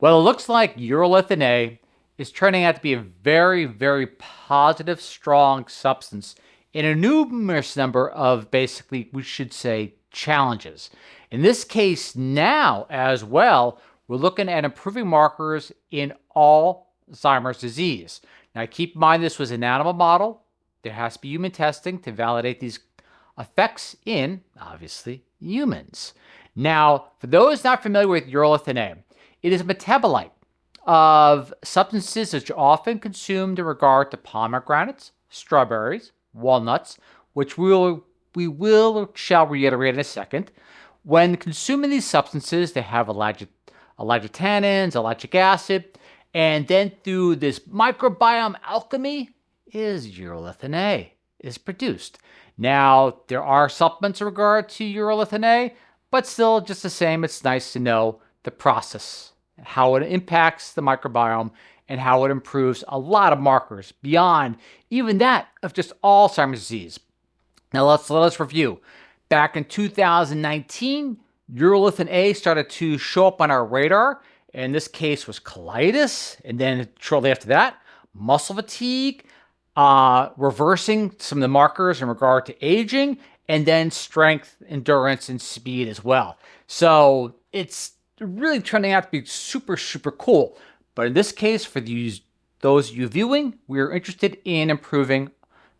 Well, it looks like urolithin A is turning out to be a very, very positive, strong substance in a numerous number of basically, we should say, challenges. In this case, now as well, we're looking at improving markers in Alzheimer's disease. Now, keep in mind this was an animal model. There has to be human testing to validate these effects in, obviously, humans. Now, for those not familiar with urolithin A, it is a metabolite of substances which are often consumed in regard to pomegranates, strawberries, walnuts, which shall reiterate in a second. When consuming these substances, they have ellagitannins, ellagic acid, and then through this microbiome alchemy is urolithin A is produced. Now, there are supplements in regard to urolithin A, but still just the same, it's nice to know the process, how it impacts the microbiome, and how it improves a lot of markers beyond even that of just Alzheimer's disease. Now let us review. Back in 2019, urolithin A started to show up on our radar. In this case was colitis, and then shortly after that, muscle fatigue, reversing some of the markers in regard to aging, and then strength, endurance, and speed as well. So it's really turning out to be super, super cool. But in this case, for those of you viewing, we're interested in improving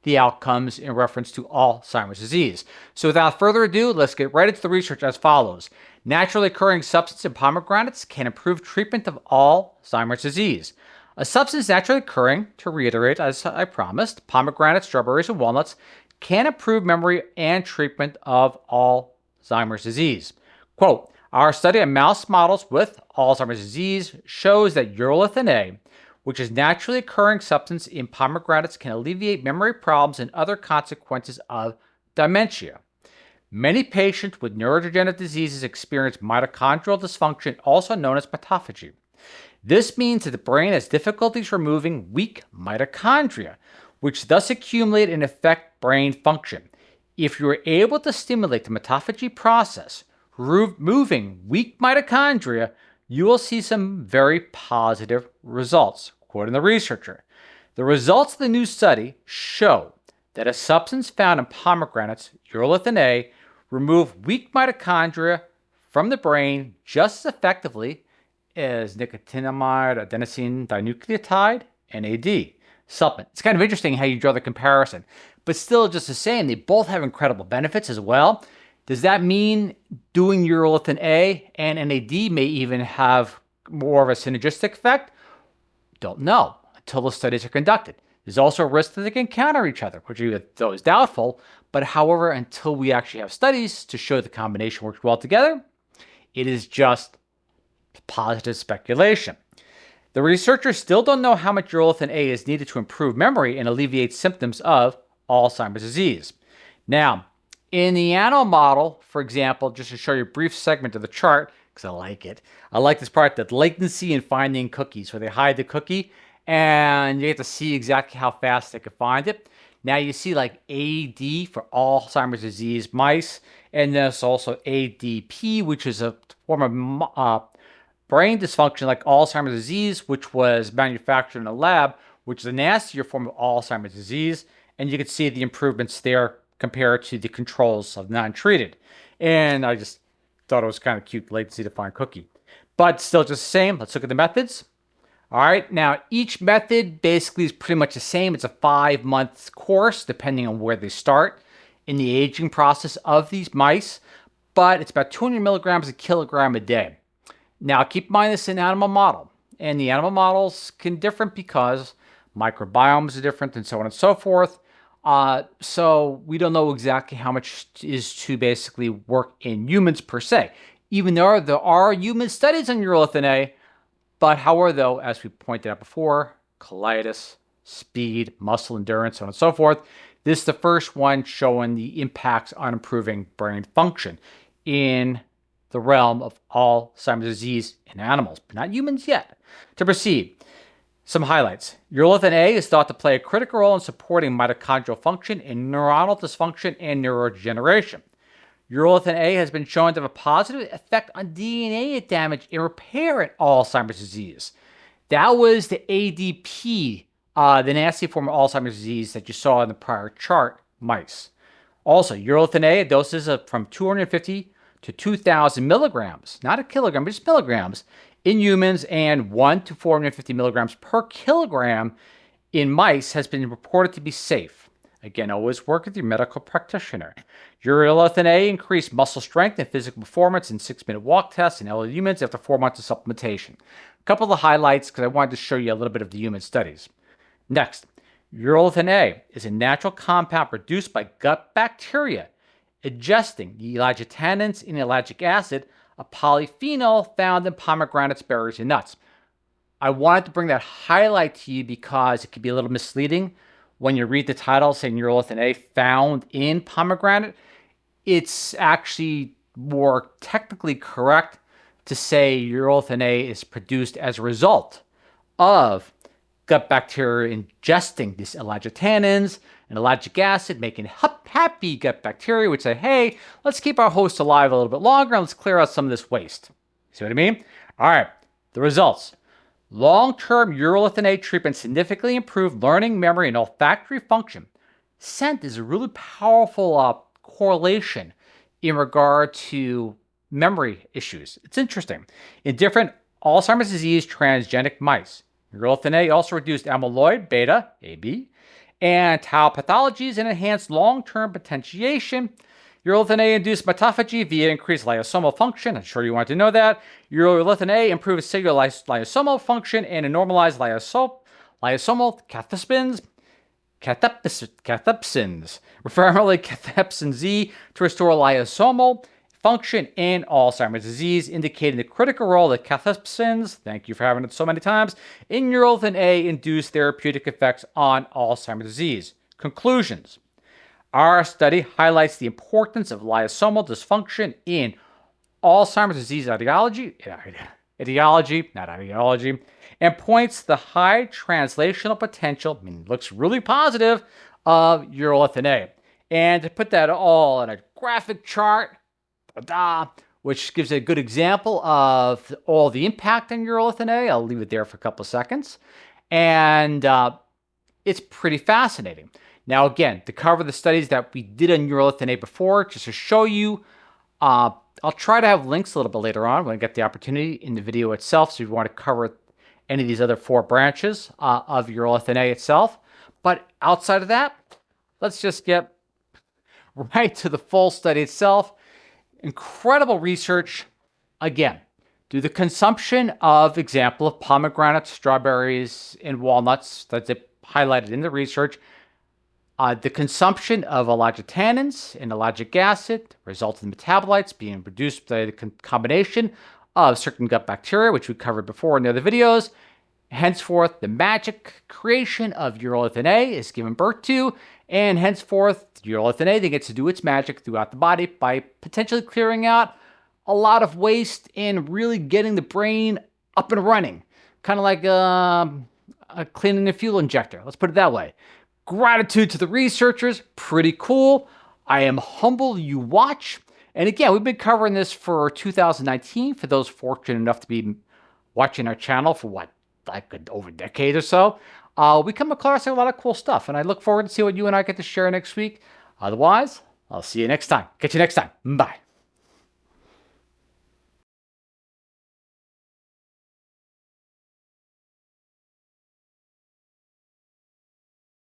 the outcomes in reference to Alzheimer's disease. So without further ado, let's get right into the research as follows. Naturally occurring substance in pomegranates can improve treatment of Alzheimer's disease. A substance naturally occurring, to reiterate as I promised, pomegranates, strawberries, and walnuts can improve memory and treatment of Alzheimer's disease. Quote, our study of mouse models with Alzheimer's disease shows that urolithin A, which is naturally occurring substance in pomegranates, can alleviate memory problems and other consequences of dementia. Many patients with neurodegenerative diseases experience mitochondrial dysfunction, also known as pathology. This means that the brain has difficulties removing weak mitochondria, which thus accumulate and affect brain function. If you are able to stimulate the mitophagy process, removing weak mitochondria, you will see some very positive results. Quoting the researcher, the results of the new study show that a substance found in pomegranates, urolithin A, remove weak mitochondria from the brain just as effectively as nicotinamide adenosine dinucleotide, NAD, supplement. It's kind of interesting how you draw the comparison, but still just the same. They both have incredible benefits as well. Does that mean doing urolithin A and NAD may even have more of a synergistic effect? Don't know until the studies are conducted. There's also a risk that they can counter each other, which is always doubtful. But however, until we actually have studies to show the combination works well together, it is just positive speculation. The researchers still don't know how much urolithin A is needed to improve memory and alleviate symptoms of Alzheimer's disease. Now, in the animal model, for example, just to show you a brief segment of the chart, because I like it. I like this part, the latency in finding cookies, where they hide the cookie, and you get to see exactly how fast they can find it. Now you see like AD for Alzheimer's disease mice, and there's also ADP, which is a form of brain dysfunction like Alzheimer's disease, which was manufactured in a lab, which is a nastier form of Alzheimer's disease. And you can see the improvements there compared to the controls of non-treated. And I just thought it was kind of cute, latency to find cookie. But still just the same. Let's look at the methods. All right, now each method basically is pretty much the same. It's a 5-month course, depending on where they start in the aging process of these mice. But it's about 200 milligrams a kilogram a day. Now, keep in mind this is an animal model, and the animal models can differ because microbiomes are different and so on and so forth. So we don't know exactly how much is to basically work in humans per se, even though there are human studies on urolithin A. But however, though, as we pointed out before, colitis, speed, muscle endurance, so on and so forth, this is the first one showing the impacts on improving brain function in the realm of Alzheimer's disease in animals, but not humans yet. To proceed, some highlights. Urolithin A is thought to play a critical role in supporting mitochondrial function in neuronal dysfunction and neurodegeneration. Urolithin A has been shown to have a positive effect on DNA damage and repair in Alzheimer's disease. That was the ADP, the nasty form of Alzheimer's disease that you saw in the prior chart, mice. Also, urolithin A doses of from 250 to 2,000 milligrams, not a kilogram, but just milligrams, in humans, and 1 to 450 milligrams per kilogram in mice has been reported to be safe. Again, always work with your medical practitioner. Urolithin A increased muscle strength and physical performance in 6-minute walk tests in elderly humans after 4 months of supplementation. A couple of the highlights, because I wanted to show you a little bit of the human studies. Next, urolithin A is a natural compound produced by gut bacteria, ingesting the ellagitannins in ellagic acid, a polyphenol found in pomegranates, berries, and nuts. I wanted to bring that highlight to you because it can be a little misleading when you read the title saying urolithin A found in pomegranate. It's actually more technically correct to say urolithin A is produced as a result of gut bacteria ingesting these ellagitannins and ellagic acid, making happy gut bacteria, which say, hey, let's keep our host alive a little bit longer and let's clear out some of this waste. See what I mean? All right, the results. Long-term urolithin A treatment significantly improved learning, memory, and olfactory function. Scent is a really powerful correlation in regard to memory issues. It's interesting. In different Alzheimer's disease transgenic mice, urolithin A also reduced amyloid beta, AB, and tau pathologies and enhanced long-term potentiation. Urolithin A induced mitophagy via increased lysosomal function. I'm sure you want to know that. Urolithin A improved cellular lysosomal function and a normalized lysosomal cathepsins, primarily cathepsin Z, to restore lysosomal function in Alzheimer's disease, indicating the critical role that cathepsins, thank you for having it so many times, in urolithin A induced therapeutic effects on Alzheimer's disease. Conclusions. Our study highlights the importance of lysosomal dysfunction in Alzheimer's disease etiology, not ideology, and points to the high translational potential, looks really positive, of urolithin A. And to put that all in a graphic chart, which gives a good example of all the impact on urolithin A. I'll leave it there for a couple of seconds. And it's pretty fascinating. Now, again, to cover the studies that we did on urolithin A before, just to show you, I'll try to have links a little bit later on when I get the opportunity in the video itself, so if you want to cover any of these other 4 branches of urolithin A itself. But outside of that, let's just get right to the full study itself. Incredible research. Again, do the consumption of example of pomegranates, strawberries, and walnuts that they highlighted in the research. The consumption of ellagitannins and ellagic acid resulted in metabolites being produced by the combination of certain gut bacteria, which we covered before in the other videos. Henceforth, the magic creation of urolithin A is given birth to, and henceforth, urolithin A then gets to do its magic throughout the body by potentially clearing out a lot of waste and really getting the brain up and running. Kind of like cleaning a fuel injector. Let's put it that way. Gratitude to the researchers. Pretty cool. I am humbled you watch. And again, we've been covering this for 2019 for those fortunate enough to be watching our channel for over a decade or so. We come across a lot of cool stuff, and I look forward to see what you and I get to share next week. Otherwise, I'll see you next time. Catch you next time. Bye.